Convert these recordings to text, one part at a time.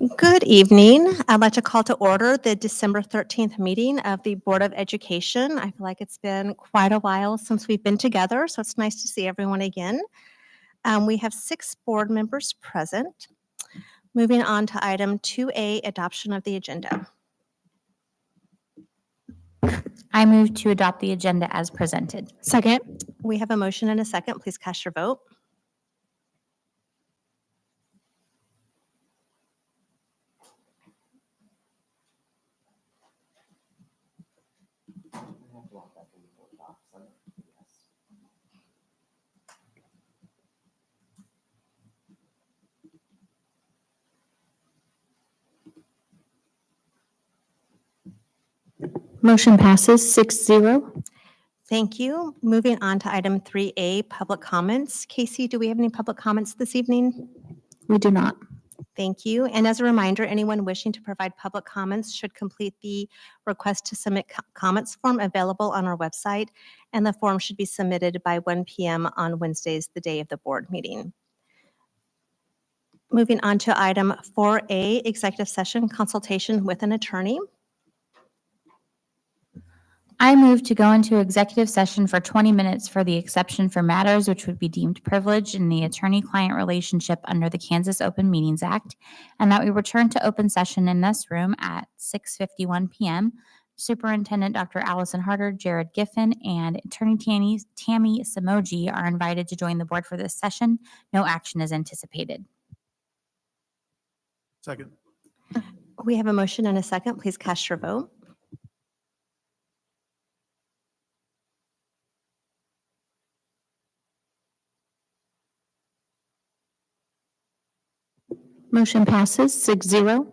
Good evening. I'd like to call to order the December 13th meeting of the Board of Education. I feel like it's been quite a while since we've been together, so it's nice to see everyone again. We have 6 board members present. Moving on to item 2A, adoption of the agenda. I move to adopt the agenda as presented. Second. We have a motion and a second. Please cast your vote. Motion passes 6-0. Thank you. Moving on to item 3A, public comments. Casey, do we have any public comments this evening? We do not. Thank you. And as a reminder, anyone wishing to provide public comments should complete the request to submit comments form available on our website, and the form should be submitted by 1 p.m. on Wednesdays, the day of the board meeting. Moving on to item 4A, executive session consultation with an attorney. I move to go into executive session for 20 minutes for the exception for matters which would be deemed privileged in the attorney-client relationship under the Kansas Open Meetings Act, and that we return to open session in this room at 6:51 p.m. Superintendent Dr. Allison Harder, Jared Giffen, and Attorney Tammy Samoji are invited to join the board for this session. No action is anticipated. Second. We have a motion and a second. Please cast your vote. Motion passes 6-0.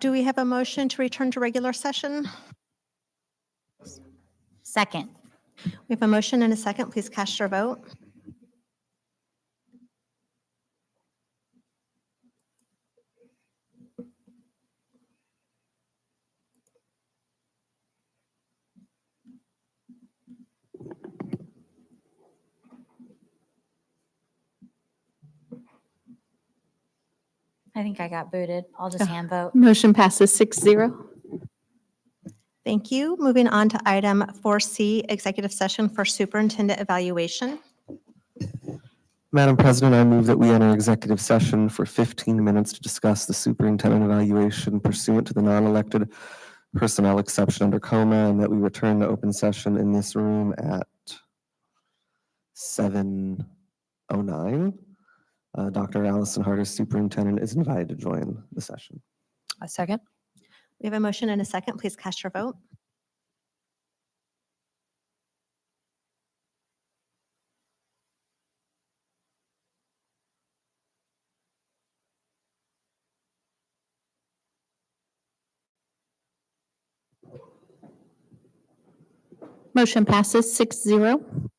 Do we have a motion to return to regular session? Second. We have a motion and a second. Please cast your vote. I think I got booted. I'll just hand vote. Motion passes 6-0. Thank you. Moving on to item 4C, executive session for superintendent evaluation. Madam President, I move that we enter executive session for 15 minutes to discuss the superintendent evaluation pursuant to the non-elected personnel exception under COMA, and that we return to open session in this room at 7:09. Dr. Allison Harder, superintendent, is invited to join the session. A second. We have a motion and a second. Please cast your vote. Motion passes 6-0.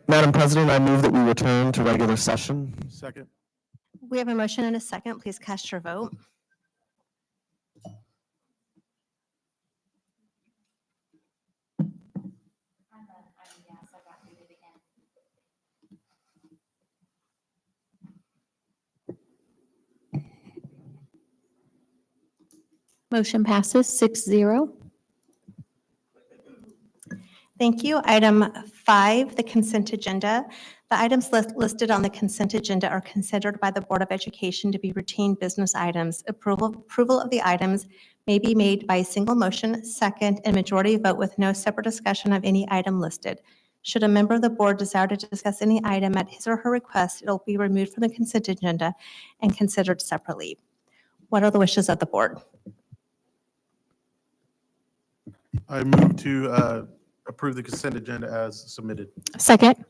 Madam President, I move that we return to regular session. Second. We have a motion and a second. Please cast your vote. Motion passes 6-0. Thank you. Item 5, the consent agenda. The items listed on the consent agenda are considered by the Board of Education to be routine business items. Approval of the items may be made by a single motion, second, and majority vote with no separate discussion of any item listed. Should a member of the board desire to discuss any item at his or her request, it will be removed from the consent agenda and considered separately. What are the wishes of the board? I move to approve the consent agenda as submitted. Second.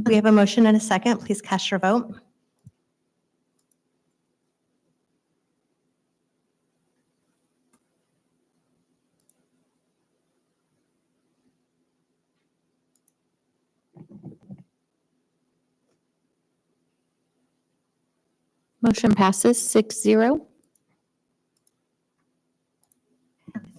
We have a motion and a second. Please cast your vote. Motion passes 6-0.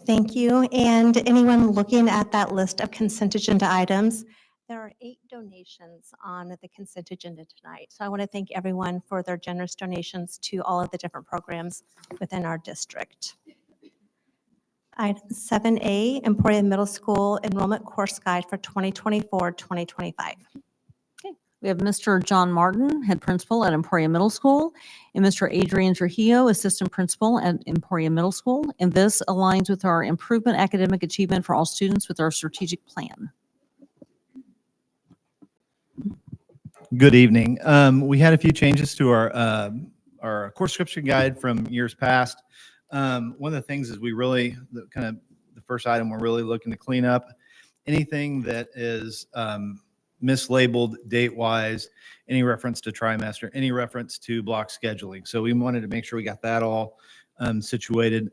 Thank you. And anyone looking at that list of consent agenda items, there are 8 donations on the consent agenda tonight. So I want to thank everyone for their generous donations to all of the different programs within our district. Item 7A, Emporia Middle School Enrollment Course Guide for 2024-2025. We have Mr. John Martin, Head Principal at Emporia Middle School, and Mr. Adrian Trujillo, Assistant Principal at Emporia Middle School. And this aligns with our improvement academic achievement for all students with our strategic plan. Good evening. We had a few changes to our course description guide from years past. One of the things is the first item we're really looking to clean up anything that is mislabeled date-wise, any reference to trimester, any reference to block scheduling. So we wanted to make sure we got that all situated.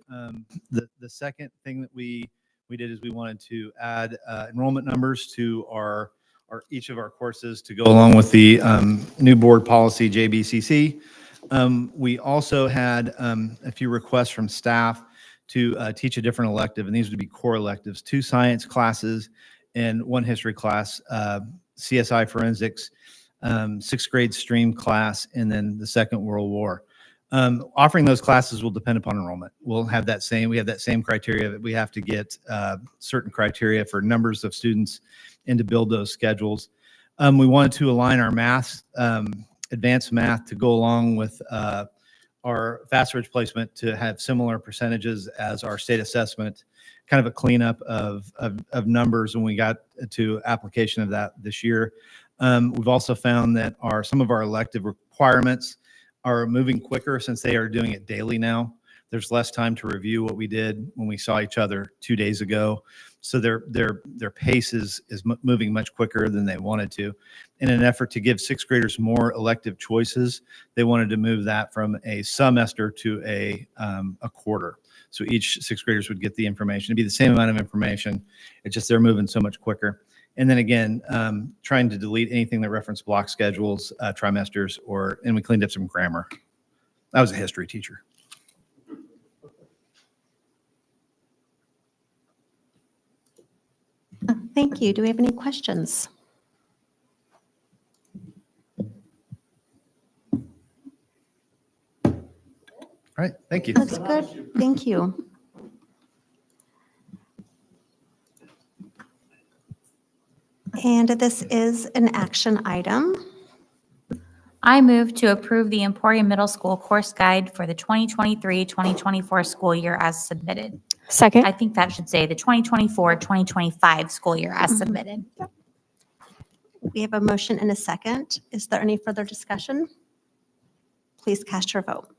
The second thing that we did is we wanted to add enrollment numbers to each of our courses to go along with the new board policy JBCC. We also had a few requests from staff to teach a different elective, and these would be core electives: 2 science classes and 1 history class, CSI forensics, 6th grade stream class, and then the Second World War. Offering those classes will depend upon enrollment. We have that same criteria that we have to get certain criteria for numbers of students and to build those schedules. We wanted to align our math, advanced math, to go along with our FastRidge placement to have similar percentages as our state assessment, kind of a cleanup of numbers when we got to application of that this year. We've also found that some of our elective requirements are moving quicker since they are doing it daily now. There's less time to review what we did when we saw each other 2 days ago. So their pace is moving much quicker than they wanted to. In an effort to give 6th graders more elective choices, they wanted to move that from a semester to a quarter. So each 6th graders would get the information. It'd be the same amount of information. It's just they're moving so much quicker. And then again, trying to delete anything that referenced block schedules, trimesters, and we cleaned up some grammar. I was a history teacher. Thank you. Do we have any questions? All right, thank you. Looks good. Thank you. And this is an action item. I move to approve the Emporia Middle School course guide for the 2023-2024 school year as submitted. Second. I think that should say the 2024-2025 school year as submitted. We have a motion and a second. Is there any further discussion? Please cast your vote.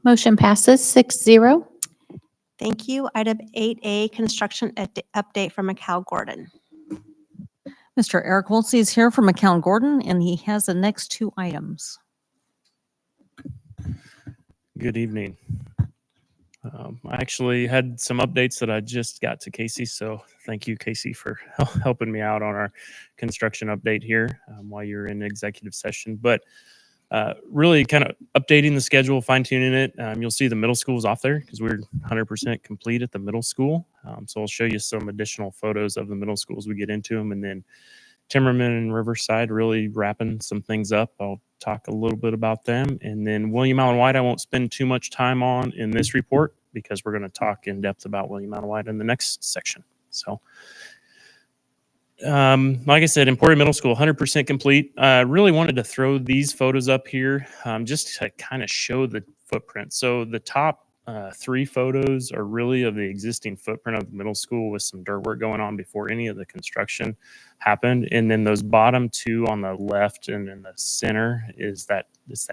Motion passes 6-0. Thank you. Item 8A, construction update from Macau Gordon. Mr. Eric Wolsey is here from Account Gordon, and he has the next two items. Good evening. I actually had some updates that I just got to Casey, so thank you, Casey, for helping me out on our construction update here while you're in executive session. But really kind of updating the schedule, fine tuning it. You'll see the middle school is off there because we're 100% complete at the middle school. So I'll show you some additional photos of the middle school as we get into them. And then Timmerman and Riverside really wrapping some things up. I'll talk a little bit about them. And then William Allen White, I won't spend too much time on in this report because we're going to talk in depth about William Allen White in the next section. So like I said, Emporia Middle School, 100% complete. I really wanted to throw these photos up here just to kind of show the footprint. So the top three photos are really of the existing footprint of the middle school with some dirt work going on before any of the construction happened. And then those bottom two on the left and in the center is that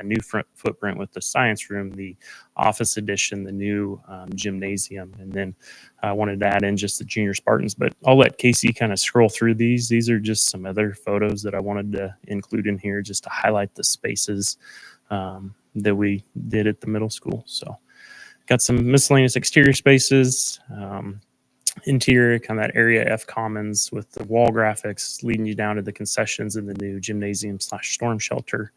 new front footprint with the science room, the office addition, the new gymnasium. And then I wanted to add in just the junior Spartans, but I'll let Casey kind of scroll through these. These are just some other photos that I wanted to include in here just to highlight the spaces that we did at the middle school. So got some miscellaneous exterior spaces, interior, kind of that area F commons with the wall graphics leading you down to the concessions in the new gymnasium / storm shelter.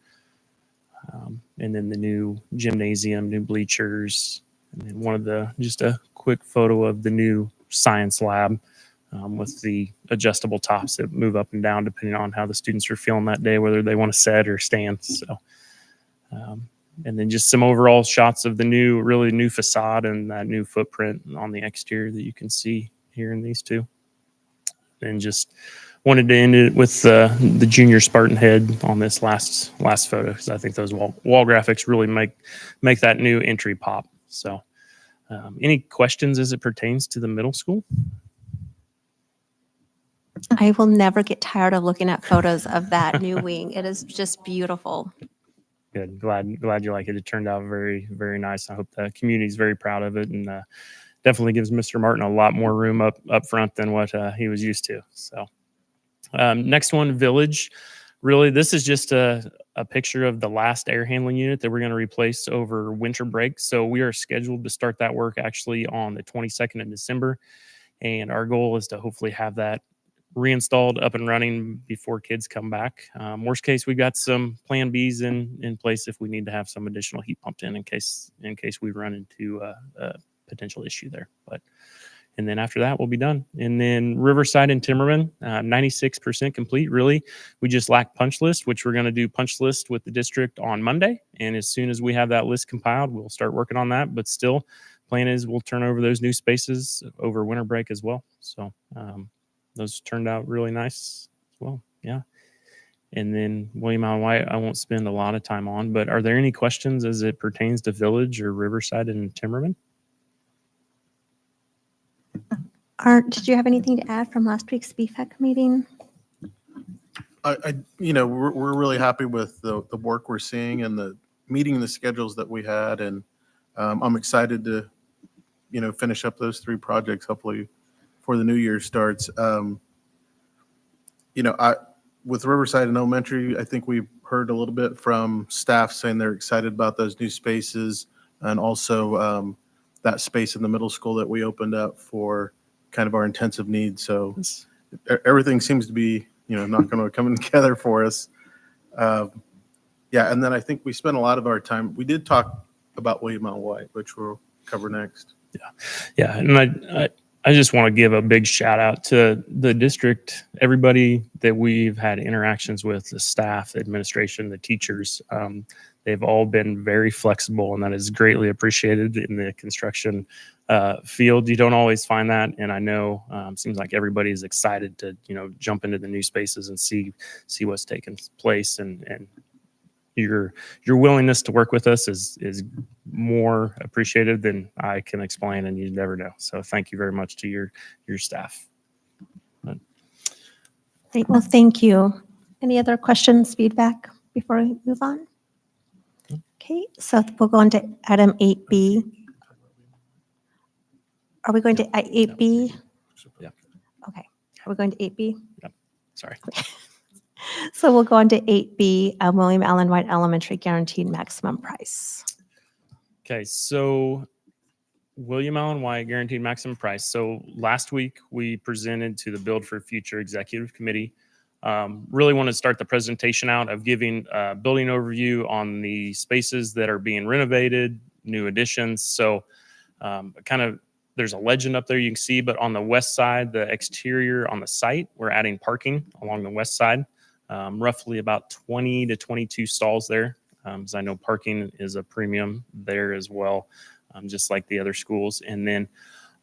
And then the new gymnasium, new bleachers, and then just a quick photo of the new science lab with the adjustable tops that move up and down depending on how the students are feeling that day, whether they want to sit or stand. So, and then just some overall shots of the really new facade and that new footprint on the exterior that you can see here in these two. And just wanted to end it with the junior Spartan head on this last photo because I think those wall graphics really make that new entry pop. So any questions as it pertains to the middle school? I will never get tired of looking at photos of that new wing. It is just beautiful. Good. Glad you like it. It turned out very, very nice. I hope the community is very proud of it, and definitely gives Mr. Martin a lot more room up front than what he was used to. So next one, Village. Really, this is just a picture of the last air handling unit that we're going to replace over winter break. So we are scheduled to start that work actually on the 22nd of December. And our goal is to hopefully have that reinstalled up and running before kids come back. Worst case, we've got some plan Bs in place if we need to have some additional heat pumped in case we run into a potential issue there. And then after that, we'll be done. And then Riverside and Timmerman, 96% complete. Really, we just lack punch list, which we're going to do punch list with the district on Monday. And as soon as we have that list compiled, we'll start working on that. But still, plan is we'll turn over those new spaces over winter break as well. So those turned out really nice as well. Yeah. And then William Allen White, I won't spend a lot of time on, but are there any questions as it pertains to Village or Riverside and Timmerman? Art, did you have anything to add from last week's BFEC meeting? We're really happy with the work we're seeing and the meeting the schedules that we had. And I'm excited to, finish up those three projects, hopefully before the new year starts. With Riverside and Elementary, I think we've heard a little bit from staff saying they're excited about those new spaces and also that space in the middle school that we opened up for kind of our intensive needs. So everything seems to be, not going to come together for us. And then I think we spent a lot of our time. We did talk about William Allen White, which we'll cover next. Yeah. And I just want to give a big shout out to the district, everybody that we've had interactions with, the staff, the administration, the teachers. They've all been very flexible, and that is greatly appreciated in the construction field. You don't always find that, and I know seems like everybody is excited to jump into the new spaces and see what's taking place, and your willingness to work with us is more appreciated than I can explain, and you never know. So thank you very much to your staff. Great. Well, thank you. Any other questions, feedback before we move on? Okay, so we'll go on to item 8B. Are we going to 8B? Yeah. Okay. Are we going to 8B? Yep. Sorry. So we'll go on to 8B, William Allen White Elementary Guaranteed Maximum Price. Okay, so William Allen White Guaranteed Maximum Price. So last week we presented to the Build for Future Executive Committee. Really want to start the presentation out of giving a building overview on the spaces that are being renovated, new additions. So kind of there's a legend up there you can see, but on the west side, the exterior on the site, we're adding parking along the west side, roughly about 20 to 22 stalls there. As I know parking is a premium there as well, just like the other schools. And then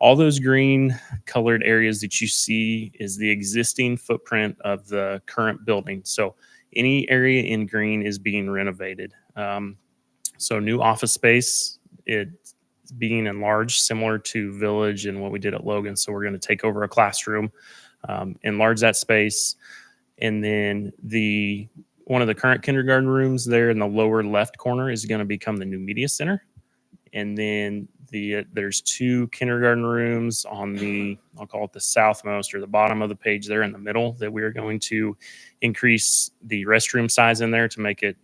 all those green colored areas that you see is the existing footprint of the current building. So any area in green is being renovated. So new office space, it's being enlarged similar to Village and what we did at Logan. So we're going to take over a classroom, enlarge that space. And then one of the current kindergarten rooms there in the lower left corner is going to become the new media center. And then there's 2 kindergarten rooms on I'll call it the southmost or the bottom of the page there in the middle that we are going to increase the restroom size in there to make it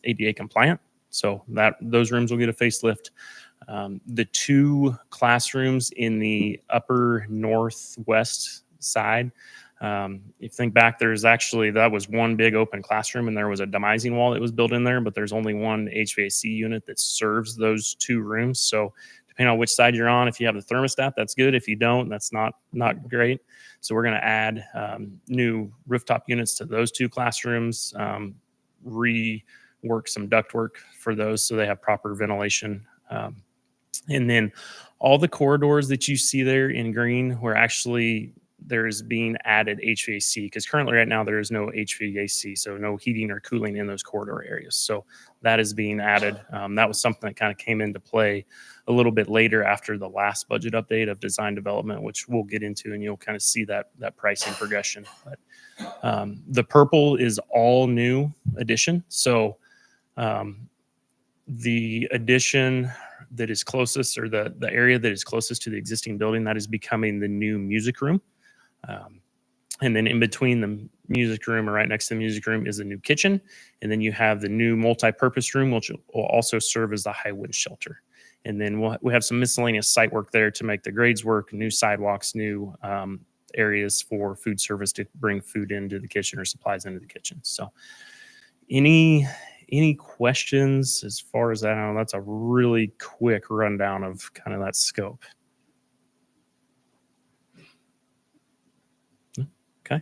ADA compliant. So those rooms will get a facelift. The 2 classrooms in the upper northwest side, if you think back, that was one big open classroom and there was a demising wall that was built in there, but there's only one HVAC unit that serves those 2 rooms. So depending on which side you're on, if you have the thermostat, that's good. If you don't, that's not great. So we're going to add new rooftop units to those 2 classrooms, rework some ductwork for those so they have proper ventilation. And then all the corridors that you see there in green, there's being added HVAC because currently right now there is no HVAC, so no heating or cooling in those corridor areas. So that is being added. That was something that kind of came into play a little bit later after the last budget update of design development, which we'll get into, and you'll kind of see that pricing progression. But the purple is all new addition. So the addition that is closest, or the area that is closest to the existing building, that is becoming the new music room. And then in between the music room, or right next to the music room, is the new kitchen. And then you have the new multi-purpose room, which will also serve as the high wind shelter. And then we have some miscellaneous site work there to make the grades work, new sidewalks, new areas for food service to bring food into the kitchen or supplies into the kitchen. So any questions as far as that? I know that's a really quick rundown of kind of that scope. Okay.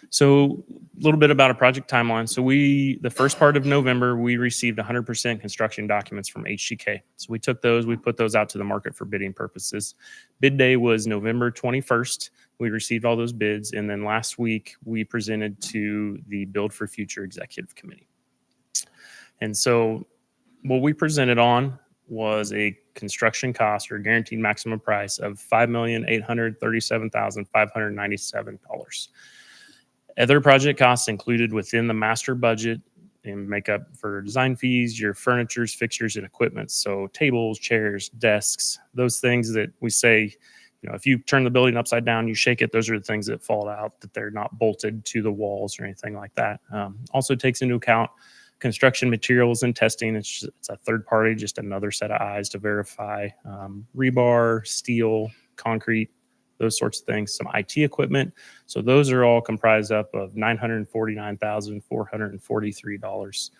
So a little bit about a project timeline. So the first part of November, we received 100% construction documents from HGK. So we took those, we put those out to the market for bidding purposes. Bid day was November 21st. We received all those bids. And then last week we presented to the Build for Future Executive Committee. And so what we presented on was a construction cost, or guaranteed maximum price, of $5,837,597. Other project costs included within the master budget and make up for design fees, your furnitures, fixtures, and equipment. So tables, chairs, desks, those things that we say, if you turn the building upside down, you shake it, those are the things that fall out, that they're not bolted to the walls or anything like that. Also takes into account construction materials and testing. It's a third party, just another set of eyes to verify rebar, steel, concrete, those sorts of things. Some IT equipment. So those are all comprised up of $949,443.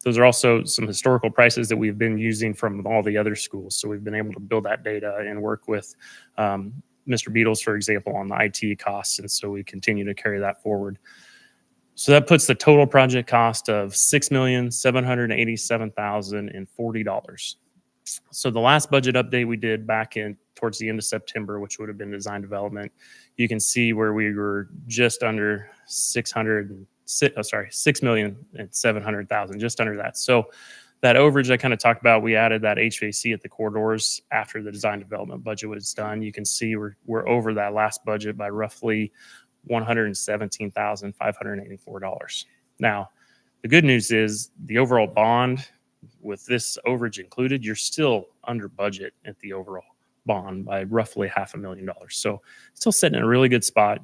Those are also some historical prices that we've been using from all the other schools. So we've been able to build that data and work with Mr. Beatles, for example, on the IT costs. And so we continue to carry that forward. So that puts the total project cost of $6,787,040. So the last budget update we did back towards the end of September, which would have been design development, you can see where we were just under $6,700,000, just under that. So that overage I kind of talked about, we added that HVAC at the corridors after the design development budget was done. You can see we're over that last budget by roughly $117,584. Now, the good news is the overall bond, with this overage included, you're still under budget at the overall bond by roughly $500,000. So still sitting in a really good spot.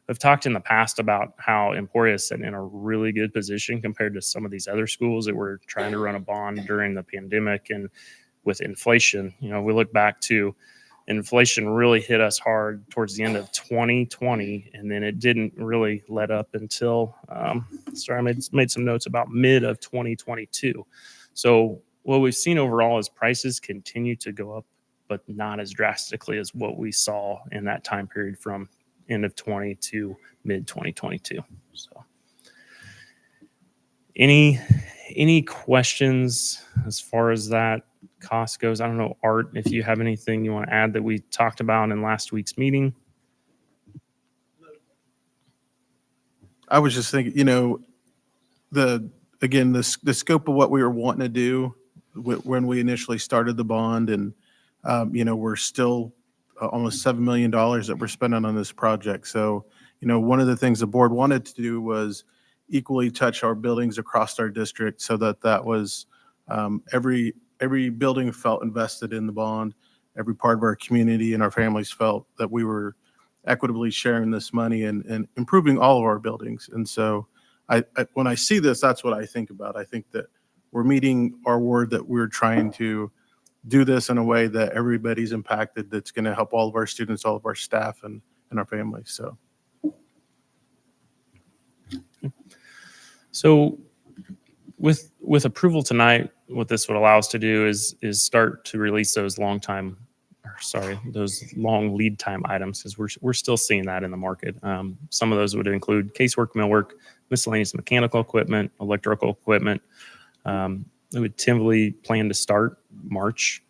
I've talked in the past about how Emporia is sitting in a really good position compared to some of these other schools that were trying to run a bond during the pandemic and with inflation. We look back to inflation really hit us hard towards the end of 2020, and then it didn't really let up until, I made some notes about mid of 2022. So what we've seen overall is prices continue to go up, but not as drastically as what we saw in that time period from end of 20 to mid 2022. So any questions as far as that cost goes? I don't know, Art, if you have anything you want to add that we talked about in last week's meeting. I was just thinking, the scope of what we were wanting to do when we initially started the bond, and we're still almost $7 million that we're spending on this project. So, one of the things the board wanted to do was equally touch our buildings across our district, so that was every building felt invested in the bond. Every part of our community and our families felt that we were equitably sharing this money and improving all of our buildings. And so when I see this, that's what I think about. I think that we're meeting our word, that we're trying to do this in a way that everybody's impacted, that's going to help all of our students, all of our staff, and our families. So with approval tonight, what this would allow us to do is start to release those those long lead time items, because we're still seeing that in the market. Some of those would include casework, millwork, miscellaneous mechanical equipment, electrical equipment. We would typically plan to start March,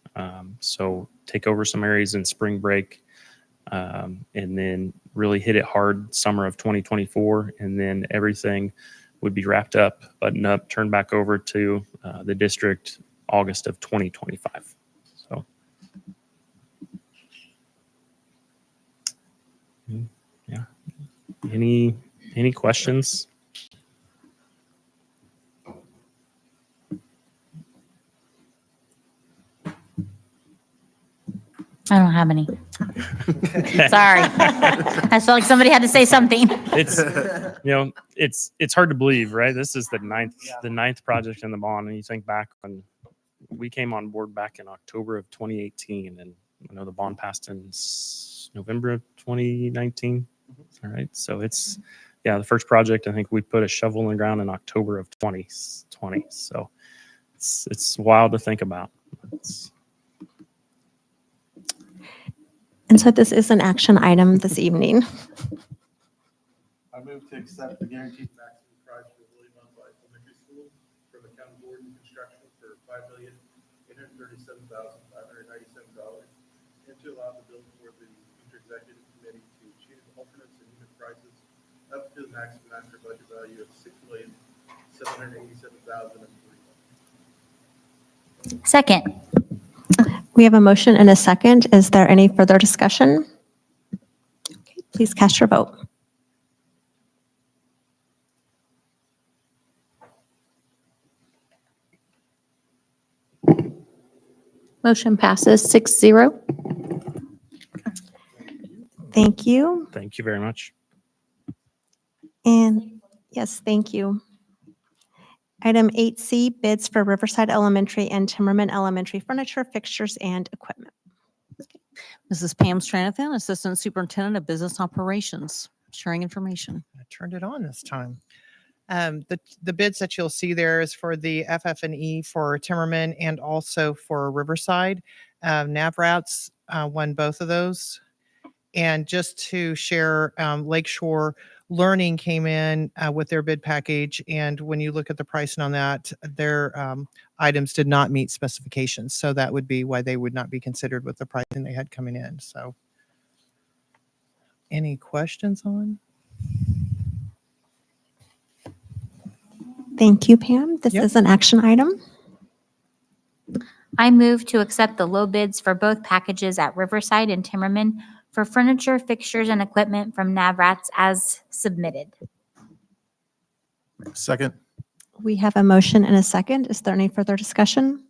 so take over some areas in spring break, and then really hit it hard summer of 2024, and then everything would be wrapped up, buttoned up, turned back over to the district August of 2025. So, yeah. Any questions? I don't have any. Sorry. I felt like somebody had to say something. It's hard to believe, right? This is the ninth project in the bond, and you think back when we came on board back in October of 2018, and I know the bond passed in November of 2019. All right, so it's the first project. I think we put a shovel in the ground in October of 2020. So it's wild to think about. And so this is an action item this evening. I move to accept the guaranteed maximum price for William Unlight Elementary School from the county board and construction for $5,837,597, and to allow the bill for the future executive committee to choose alternates and unit prices up to the maximum master budget value of $6,787,003. Second. We have a motion and a second. Is there any further discussion? Okay, please cast your vote. Motion passes 6-0. Thank you. Thank you very much. And yes, thank you. Item 8C, bids for Riverside Elementary and Timmerman Elementary furniture, fixtures, and equipment. Mrs. Pam Stranathan, Assistant Superintendent of Business Operations, sharing information. I turned it on this time. The bids that you'll see there is for the FF&E for Timmerman and also for Riverside. Navrats won both of those. And just to share, Lakeshore Learning came in with their bid package, and when you look at the pricing on that, their items did not meet specifications. So that would be why they would not be considered with the pricing they had coming in. So, any questions on? Thank you, Pam. This Yep. is an action item. I move to accept the low bids for both packages at Riverside and Timmerman for furniture, fixtures, and equipment from Navrats as submitted. Second. We have a motion and a second. Is there any further discussion?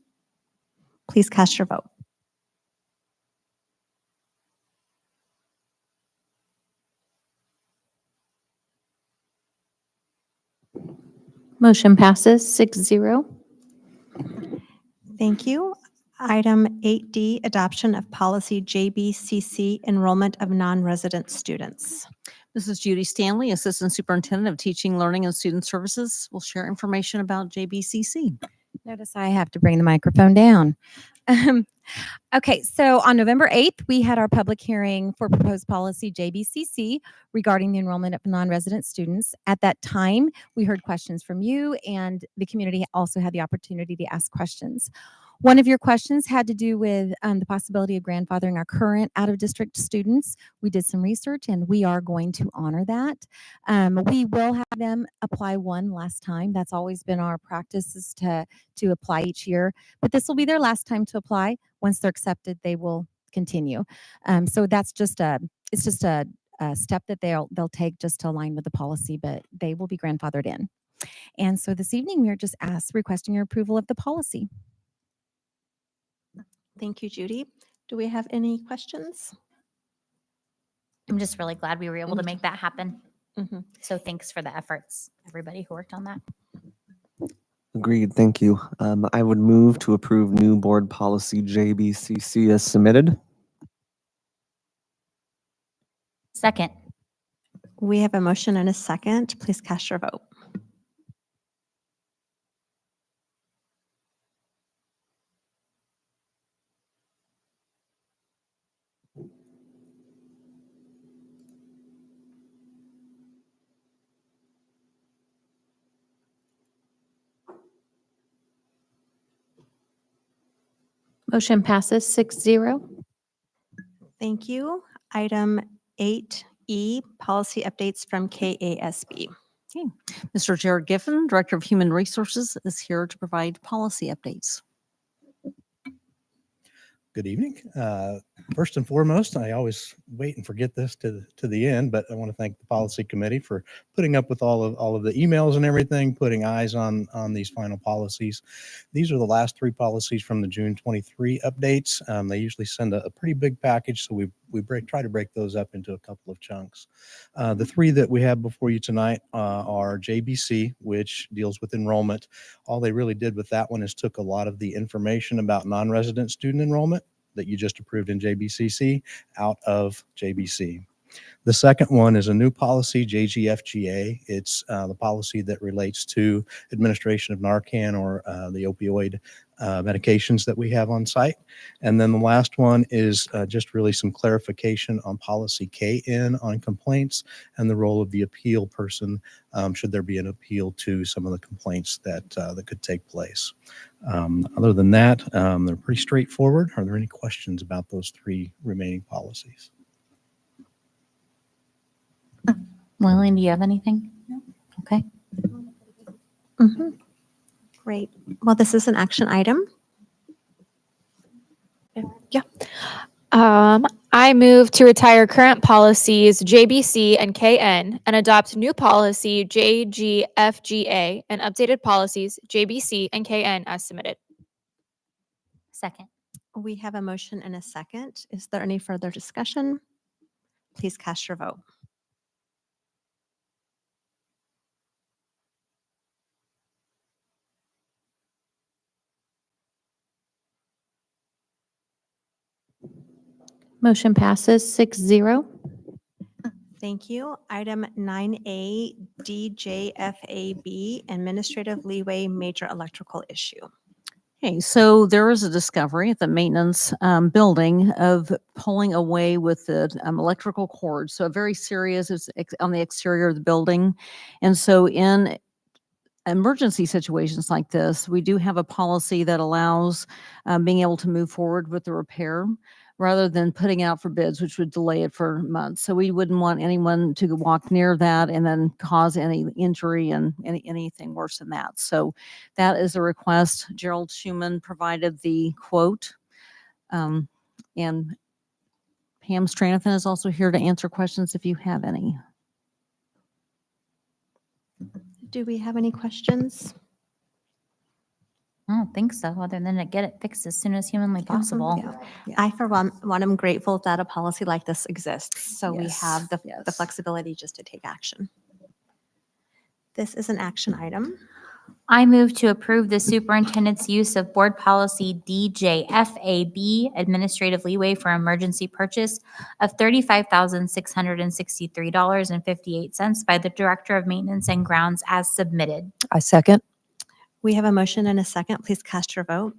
Please cast your vote. Motion passes 6-0. Thank you. Item 8D, adoption of policy JBCC, enrollment of non-resident students. Mrs. Judy Stanley, Assistant Superintendent of Teaching, Learning, and Student Services, will share information about JBCC. Notice I have to bring the microphone down. Okay, so on November 8th, we had our public hearing for proposed policy JBCC regarding the enrollment of non-resident students. At that time, we heard questions from you, and the community also had the opportunity to ask questions. One of your questions had to do with the possibility of grandfathering our current out-of-district students. We did some research, and we are going to honor that. We will have them apply one last time. That's always been our practice, is to apply each year. But this will be their last time to apply. Once they're accepted, they will continue. So that's just a step that they'll take just to align with the policy, but they will be grandfathered in. And so this evening, we are just requesting your approval of the policy. Thank you, Judy. Do we have any questions? I'm just really glad we were able to make that happen. Mhm. So thanks for the efforts, everybody who worked on that. Agreed, thank you. I would move to approve new board policy JBCC as submitted. Second. We have a motion and a second. Please cast your vote. Motion passes 6-0. Thank you. Item 8E, policy updates from KASB. Okay. Mr. Jared Giffen, Director of Human Resources, is here to provide policy updates. Good evening. First and foremost, I always wait and forget this to the end, but I want to thank the policy committee for putting up with all of the emails and everything, putting eyes on these final policies. These are the last three policies from the June 23 updates. They usually send a pretty big package, so we try to break those up into a couple of chunks. The three that we have before you tonight are JBC, which deals with enrollment. All they really did with that one is took a lot of the information about non-resident student enrollment that you just approved in JBCC out of JBC. The second one is a new policy, JGFGA. It's the policy that relates to administration of Narcan or the opioid medications that we have on site. And then the last one is just really some clarification on policy KN on complaints and the role of the appeal person should there be an appeal to some of the complaints that could take place. Other than that, they're pretty straightforward. Are there any questions about those three remaining policies? Lillian, do you have anything? Okay. Mhm. Great. Well, this is an action item. I move to retire current policies JBC and KN and adopt new policy JGFGA and updated policies JBC and KN as submitted. Second. We have a motion and a second. Is there any further discussion? Please cast your vote. Motion passes 6-0. Thank you. Item 9A, DJFAB, administrative leeway, major electrical issue. Okay, so there is a discovery at the maintenance building of pulling away with the electrical cord. So very serious, it's on the exterior of the building. And so in emergency situations like this, we do have a policy that allows being able to move forward with the repair rather than putting it out for bids, which would delay it for months. So we wouldn't want anyone to walk near that and then cause any injury and anything worse than that. So that is a request. Gerald Schumann provided the quote. And Pam Stranathan is also here to answer questions if you have any. Do we have any questions? I don't think so, other than to get it fixed as soon as humanly possible. Yeah. I, for one, am grateful that a policy like this exists. So we Yes, have the yes. flexibility just to take action. This is an action item. I move to approve the superintendent's use of board policy DJFAB, administrative leeway for emergency purchase of $35,663.58 by the Director of Maintenance and Grounds as submitted. I second. We have a motion and a second. Please cast your vote.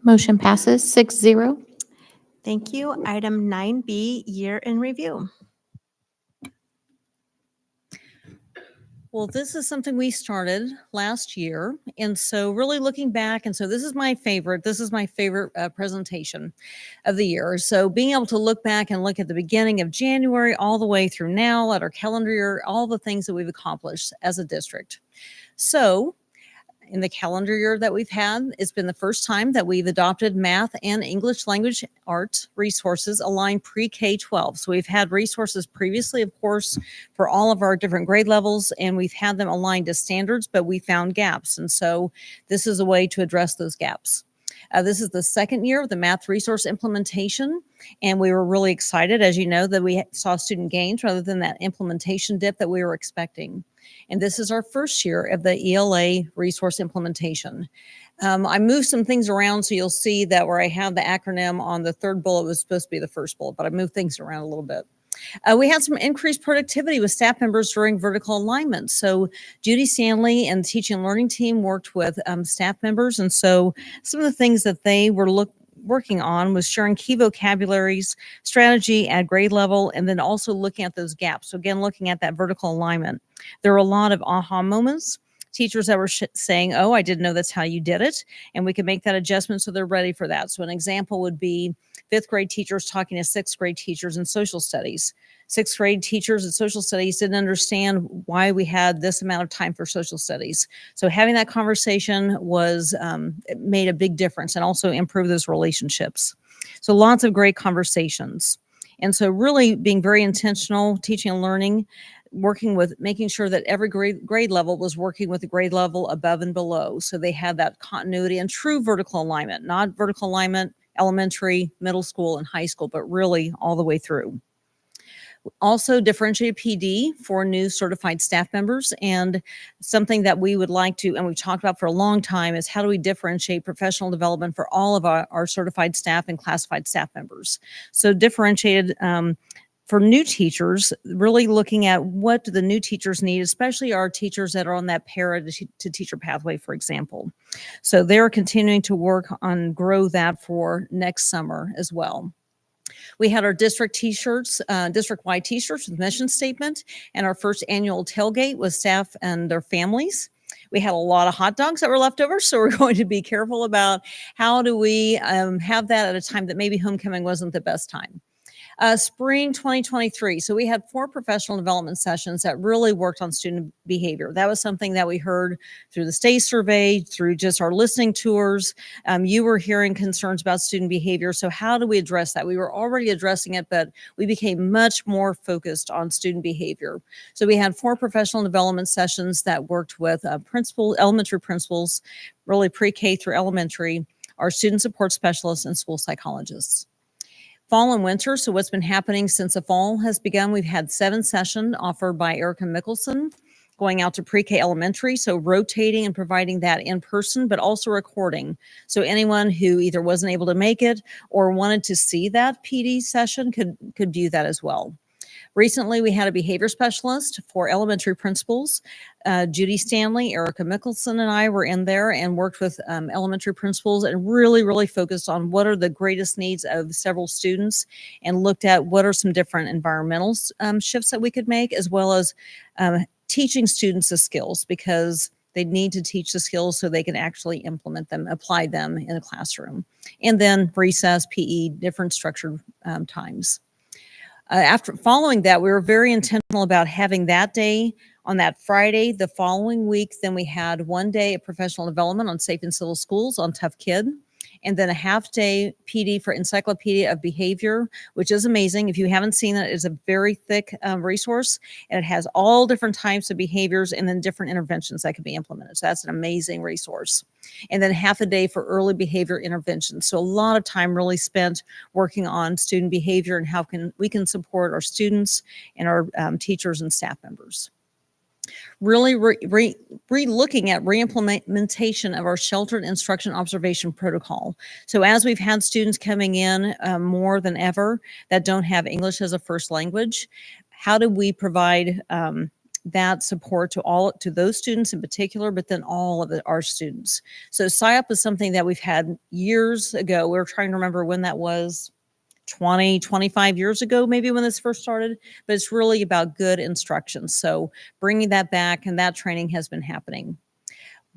Motion passes 6-0. Thank you. Item 9B, year in review. Well, this is something we started last year. And so really looking back, and so this is my favorite presentation of the year. So being able to look back and look at the beginning of January all the way through now at our calendar year, all the things that we've accomplished as a district. So in the calendar year that we've had, it's been the first time that we've adopted math and English language arts resources aligned pre-K-12. So we've had resources previously, of course, for all of our different grade levels, and we've had them aligned to standards, but we found gaps. And so this is a way to address those gaps. This is the second year of the math resource implementation, and we were really excited, as you know, that we saw student gains rather than that implementation dip that we were expecting. And this is our first year of the ELA resource implementation. I moved some things around, so you'll see that where I have the acronym on the third bullet was supposed to be the first bullet, but I moved things around a little bit. We had some increased productivity with staff members during vertical alignment. So Judy Stanley and the teaching and learning team worked with staff members. And so some of the things that they were working on was sharing key vocabularies, strategy at grade level, and then also looking at those gaps. So again, looking at that vertical alignment. There were a lot of aha moments. Teachers that were saying, oh, I didn't know that's how you did it. And we could make that adjustment so they're ready for that. So an example would be 5th grade teachers talking to 6th grade teachers in social studies. 6th grade teachers in social studies didn't understand why we had this amount of time for social studies. So having that conversation it made a big difference and also improved those relationships. So lots of great conversations. And so really being very intentional, teaching and learning, working with making sure that every grade level was working with the grade level above and below. So they had that continuity and true vertical alignment, not vertical alignment, elementary, middle school, and high school, but really all the way through. Also differentiated PD for new certified staff members. And something that we would like to, and we've talked about for a long time, is how do we differentiate professional development for all of our certified staff and classified staff members. So differentiated for new teachers, really looking at what do the new teachers need, especially our teachers that are on that para to teacher pathway, for example. So they're continuing to work on grow that for next summer as well. We had our district t-shirts, district-wide t-shirts with mission statement, and our first annual tailgate with staff and their families. We had a lot of hot dogs that were left over, so we're going to be careful about how do we have that at a time that maybe homecoming wasn't the best time. Spring 2023. So we had 4 professional development sessions that really worked on student behavior. That was something that we heard through the state survey, through just our listening tours. You were hearing concerns about student behavior. So how do we address that? We were already addressing it, but we became much more focused on student behavior. So we had 4 professional development sessions that worked with elementary principals, really pre-K through elementary, our student support specialists, and school psychologists. Fall and winter, so what's been happening since the fall has begun, we've had 7 sessions offered by Erica Mickelson going out to pre-K elementary, so rotating and providing that in person, but also recording. So anyone who either wasn't able to make it or wanted to see that PD session could view that as well. Recently, we had a behavior specialist for elementary principals. Judy Stanley, Erica Mickelson, and I were in there and worked with elementary principals and really focused on what are the greatest needs of several students and looked at what are some different environmental shifts that we could make, as well as teaching students the skills, because they need to teach the skills so they can actually implement them, apply them in a classroom. And then recess, PE, different structured times. After following that, we were very intentional about having that day on that Friday. The following week, then we had one day of professional development on safe and civil schools on Tough Kid. and then a half-day PD for Encyclopedia of Behavior, which is amazing. If you haven't seen it, it's a very thick resource, and it has all different types of behaviors and then different interventions that can be implemented. So that's an amazing resource. And then half a day for early behavior intervention. So a lot of time really spent working on student behavior and how we can support our students and our teachers and staff members. Really looking at re-implementation of our sheltered instruction observation protocol. So as we've had students coming in more than ever that don't have English as a first language, how do we provide that support to those students in particular, but then all of our students? So SIOP is something that we've had years ago. We're trying to remember when that was. 20, 25 years ago, maybe when this first started, but it's really about good instruction. So bringing that back, and that training has been happening.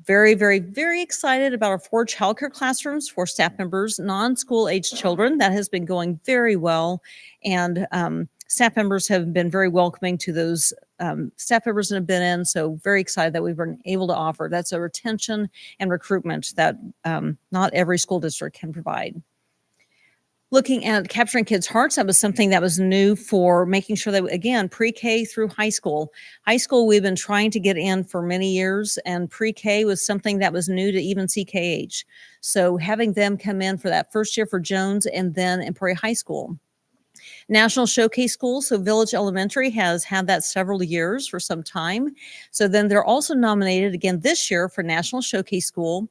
Very, very, very excited about our 4 childcare classrooms for staff members, non-school age children. That has been going very well. And staff members have been very welcoming to those staff members that have been in. So very excited that we've been able to offer. That's a retention and recruitment that not every school district can provide. Looking at capturing kids' hearts, that was something that was new for making sure that, again, pre-K through high school. High school, we've been trying to get in for many years, and pre-K was something that was new to even CKH. So having them come in for that first year for Jones and then Emporia High School. National Showcase School, so Village Elementary has had that several years for some time. So then they're also nominated again this year for National Showcase School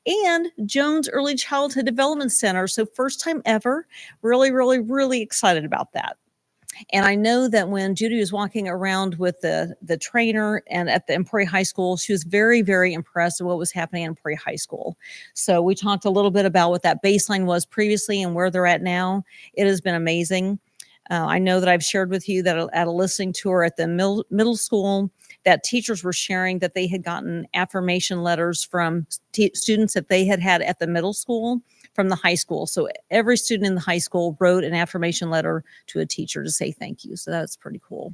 and Jones Early Childhood Development Center. So first time ever, really, really, really excited about that. And I know that when Judy was walking around with the trainer and at the Emporia High School, she was very, very impressed with what was happening at Emporia High School. So we talked a little bit about what that baseline was previously and where they're at now. It has been amazing. I know that I've shared with you that at a listening tour at the middle school, that teachers were sharing that they had gotten affirmation letters from students that they had at the middle school from the high school. So every student in the high school wrote an affirmation letter to a teacher to say thank you. So that's pretty cool.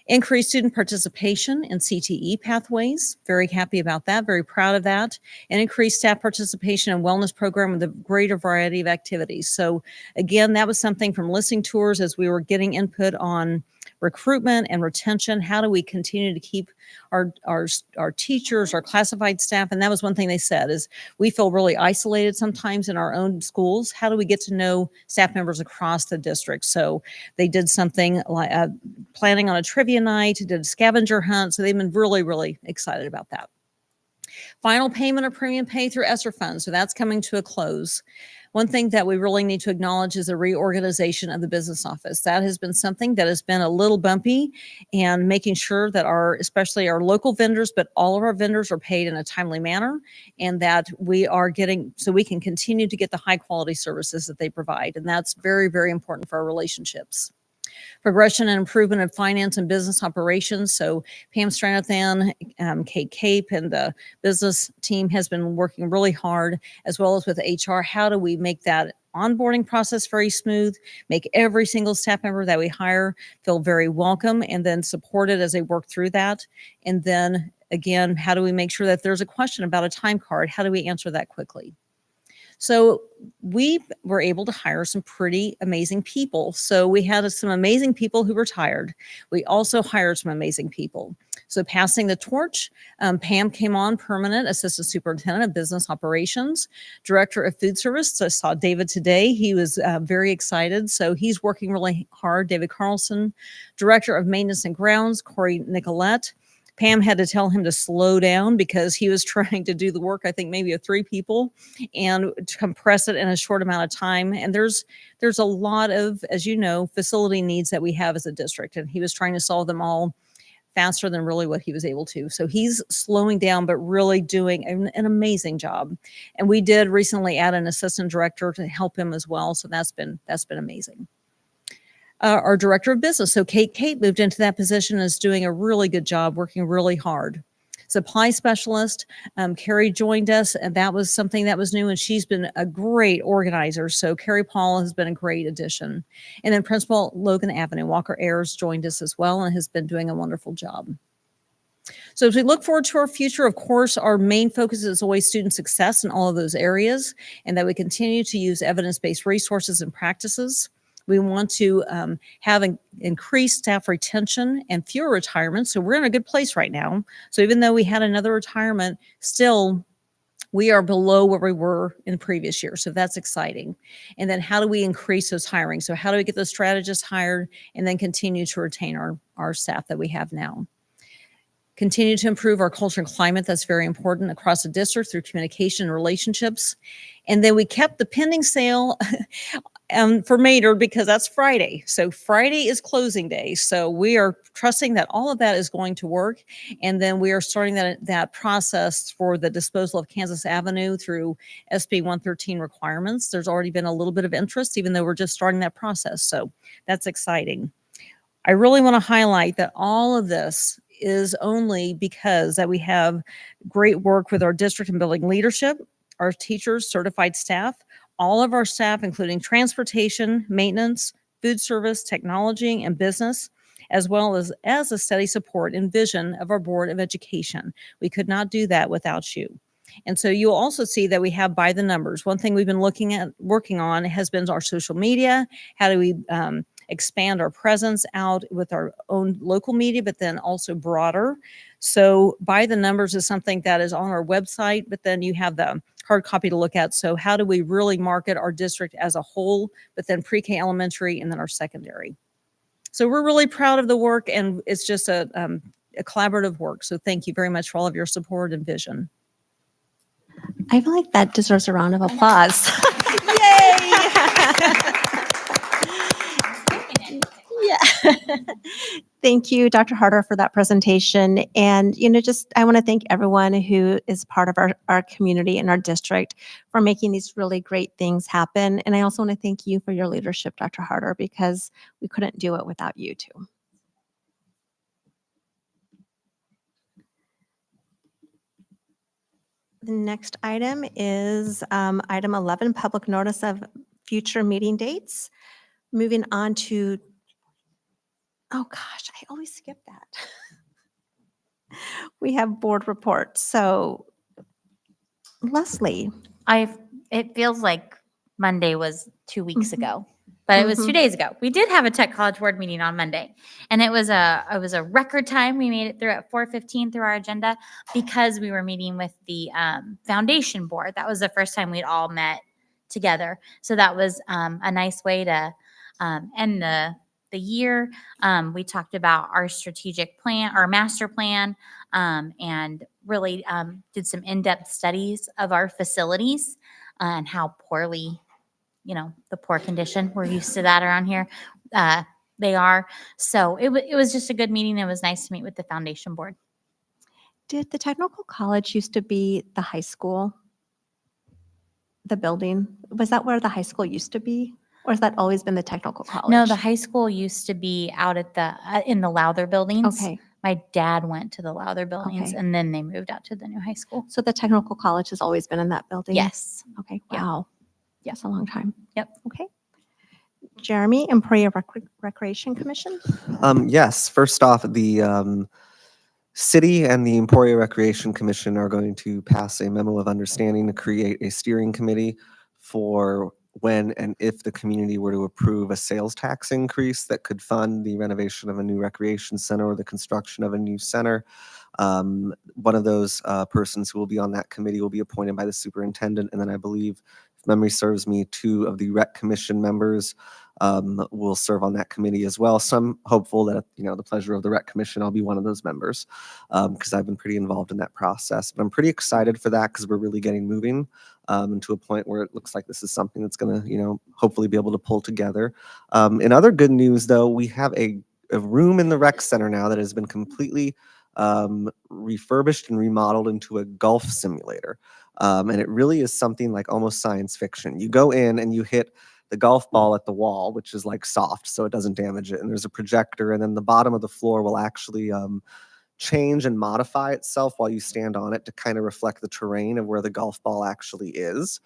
Increased student participation in CTE pathways. Very happy about that. Very proud of that. And increased staff participation in wellness program with a greater variety of activities. So again, that was something from listening tours as we were getting input on recruitment and retention. How do we continue to keep our teachers, our classified staff? And that was one thing they said is we feel really isolated sometimes in our own schools. How do we get to know staff members across the district? So they did something like planning on a trivia night, did a scavenger hunt. So they've been really, really excited about that. Final payment of premium pay through ESSER funds. So that's coming to a close. One thing that we really need to acknowledge is a reorganization of the business office. That has been something that has been a little bumpy, and making sure that especially our local vendors, but all of our vendors are paid in a timely manner, and that we are getting, so we can continue to get the high quality services that they provide. And that's very, very important for our relationships. Progression and improvement of finance and business operations. So Pam Stranathan, Kate Cape, and the business team has been working really hard, as well as with HR. How do we make that onboarding process very smooth, make every single staff member that we hire feel very welcome and then supported as they work through that? And then again, how do we make sure that there's a question about a time card? How do we answer that quickly? So we were able to hire some pretty amazing people. So we had some amazing people who retired. We also hired some amazing people. So passing the torch, Pam came on permanent assistant superintendent of business operations, director of food service. So I saw David today. He was very excited. So he's working really hard. David Carlson, director of maintenance and grounds, Corey Nicolette. Pam had to tell him to slow down because he was trying to do the work, I think maybe of 3 people, and to compress it in a short amount of time. And there's a lot of, as you know, facility needs that we have as a district, and he was trying to solve them all faster than really what he was able to. So he's slowing down, but really doing an amazing job. And we did recently add an assistant director to help him as well. So that's been amazing. Our director of business. So Kate moved into that position and is doing a really good job, working really hard. Supply specialist, Carrie joined us, and that was something that was new, and she's been a great organizer. So Carrie Paul has been a great addition. And then Principal Logan Avenue, Walker Ayers, joined us as well and has been doing a wonderful job. So as we look forward to our future, of course, our main focus is always student success in all of those areas, and that we continue to use evidence-based resources and practices. We want to have increased staff retention and fewer retirements. So we're in a good place right now. So even though we had another retirement, still we are below where we were in previous years. So that's exciting. And then how do we increase those hiring? So how do we get those strategists hired and then continue to retain our staff that we have now? Continue to improve our culture and climate. That's very important across the district through communication and relationships. And then we kept the pending sale for Maynard because that's Friday. So Friday is closing day. So we are trusting that all of that is going to work. And then we are starting that process for the disposal of Kansas Avenue through SB 113 requirements. There's already been a little bit of interest, even though we're just starting that process. So that's exciting. I really want to highlight that all of this is only because that we have great work with our district and building leadership, our teachers, certified staff, all of our staff, including transportation, maintenance, food service, technology, and business, as well as the steady support and vision of our Board of Education. We could not do that without you. And so you'll also see that we have by the numbers. One thing we've been working on has been our social media. How do we expand our presence out with our own local media, but then also broader. So by the numbers is something that is on our website, but then you have the hard copy to look at. So how do we really market our district as a whole, but then pre-K elementary and then our secondary. So we're really proud of the work, and it's just a collaborative work. So thank you very much for all of your support and vision. I feel like that deserves a round of applause. Yeah. Thank you, Dr. Harder, for that presentation. And, I want to thank everyone who is part of our community and our district for making these really great things happen. And I also want to thank you for your leadership, Dr. Harder, because we couldn't do it without you too. The next item is item 11, public notice of future meeting dates. Moving on to, oh gosh, I always skip that. We have board reports. So Leslie. It feels like Monday was 2 weeks ago, but it was 2 days ago. We did have a Tech College Board meeting on Monday, and it was a record time. We made it through at 4:15 through our agenda because we were meeting with the foundation board. That was the first time we'd all met together. So that was a nice way to end the year. We talked about our strategic plan, our master plan, and really did some in-depth studies of our facilities and how poorly, the poor condition, we're used to that around here, they are. So it was just a good meeting. It was nice to meet with the foundation board. Did the technical college used to be the high school? The building? Was that where the high school used to be? Or has that always been the technical college? No, the high school used to be out at in the Lowther buildings. Okay. My dad went to the Lowther buildings, Okay. and then they moved out to the new high school. So the technical college has always been in that building? Yes. Okay, Yep. wow. Yep. That's a long time. Yep. Okay. Jeremy, Emporia Recreation Commission? Yes, first off, the city and the Emporia Recreation Commission are going to pass a memo of understanding to create a steering committee for when and if the community were to approve a sales tax increase that could fund the renovation of a new recreation center or the construction of a new center. One of those persons who will be on that committee will be appointed by the superintendent, and then I believe, if memory serves me, 2 of the rec commission members will serve on that committee as well. So I'm hopeful that, the pleasure of the rec commission, I'll be one of those members because I've been pretty involved in that process. But I'm pretty excited for that because we're really getting moving to a point where it looks like this is something that's going to, hopefully be able to pull together. In other good news, though, we have a room in the rec center now that has been completely refurbished and remodeled into a golf simulator. And it really is something like almost science fiction. You go in and you hit the golf ball at the wall, which is like soft, so it doesn't damage it. And there's a projector, and then the bottom of the floor will actually change and modify itself while you stand on it to kind of reflect the terrain of where the golf ball actually is,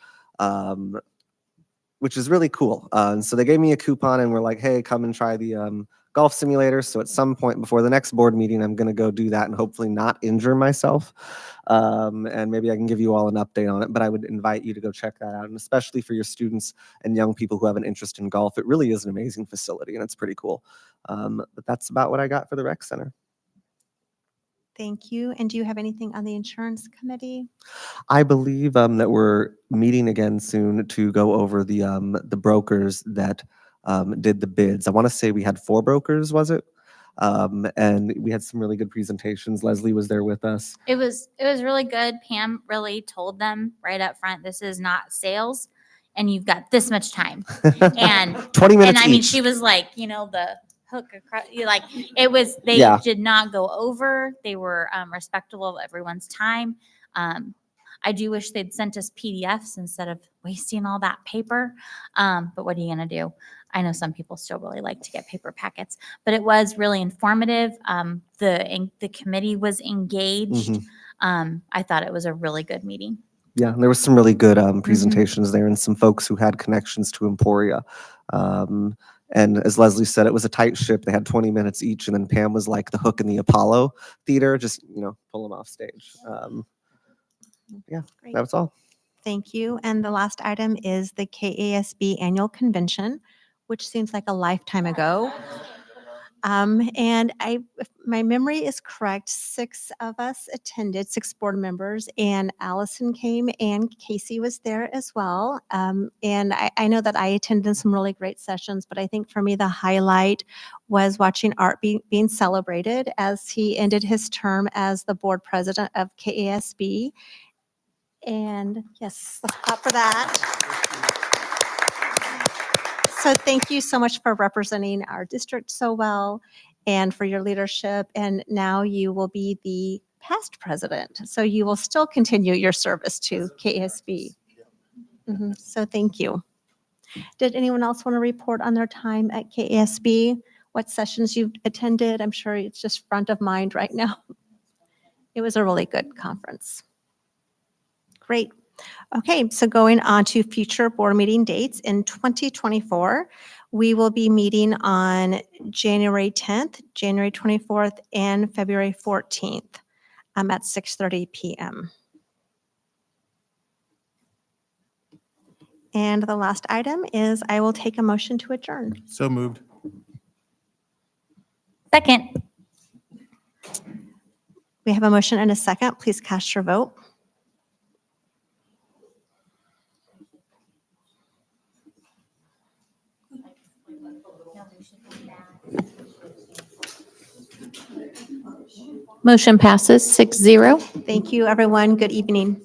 which is really cool. And so they gave me a coupon and we're like, hey, come and try the golf simulator. So at some point before the next board meeting, I'm going to go do that and hopefully not injure myself. And maybe I can give you all an update on it, but I would invite you to go check that out. And especially for your students and young people who have an interest in golf, it really is an amazing facility and it's pretty cool. But that's about what I got for the rec center. Thank you. And do you have anything on the insurance committee? I believe that we're meeting again soon to go over the brokers that did the bids. I want to say we had 4 brokers, was it? And we had some really good presentations. Leslie was there with us. It was really good. Pam really told them right up front, this is not sales, and you've got this much time. And 20 minutes and I mean, each. she was like, the hook across, like it was. They Yeah. did not go over. They were respectful of everyone's time. I do wish they'd sent us PDFs instead of wasting all that paper. But what are you gonna do? I know some people still really like to get paper packets, but it was really informative. The committee was engaged. I thought it was a really good meeting. Yeah, there was some really good presentations there and some folks who had connections to Emporia. And as Leslie said, it was a tight ship. They had 20 minutes each, and then Pam was like the hook in the Apollo Theater, just, pull them off stage. Yeah, Great. that was all. Thank you. And the last item is the KASB Annual Convention, which seems like a lifetime ago. And if my memory is correct, 6 of us attended, 6 board members, and Allison came and Casey was there as well. And I know that I attended some really great sessions, but I think for me, the highlight was watching Art being celebrated as he ended his term as the board president of KASB. And yes, let's clap for that. So thank you so much for representing our district so well and for your leadership. And now you will be the past president. So you will still continue your service to KASB. So thank you. Did anyone else want to report on their time at KASB? What sessions you've attended? I'm sure it's just front of mind right now. It was a really good conference. Great. Okay, so going on to future board meeting dates in 2024, we will be meeting on January 10th, January 24th, and February 14th at 6:30 p.m. And the last item is I will take a motion to adjourn. So moved. Second. We have a motion and a second. Please cast your vote. Motion passes 6-0. Thank you, everyone. Good evening.